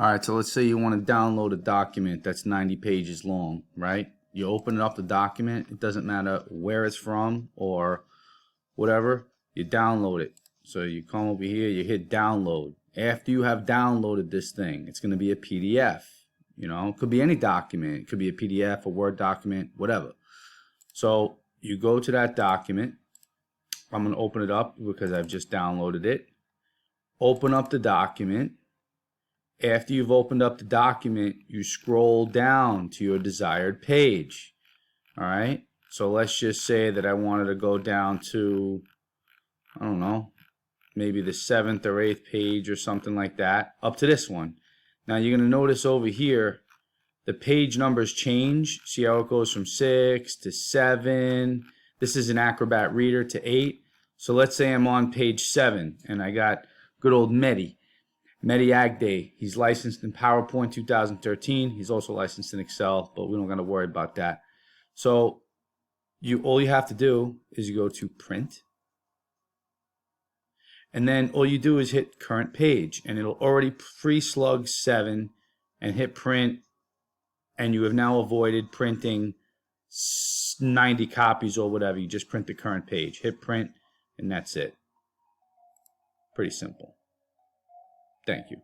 Alright, so let's say you want to download a document that's 90 pages long, right? You open up the document, it doesn't matter where it's from or whatever, you download it. So you come over here, you hit download. After you have downloaded this thing, it's going to be a PDF. You know, it could be any document. It could be a PDF, a Word document, whatever. So you go to that document. I'm going to open it up because I've just downloaded it. Open up the document. After you've opened up the document, you scroll down to your desired page. All right. So let's just say that I wanted to go down to, I don't know, maybe the 7th or 8th page or something like that, up to this one. Now you're going to notice over here, the page numbers change. See how it goes from 6 to 7. This is an Acrobat Reader to 8. So let's say I'm on page 7 and I got good old Mehdi Agday. He's licensed in PowerPoint 2013. He's also licensed in Excel, but we don't got to worry about that. So all you have to do is you go to print. And then all you do is hit current page, and it'll already pre-slug 7 and hit print, and you have now avoided printing 90 copies or whatever. You just print the current page, hit print, and that's it. Pretty simple. Thank you.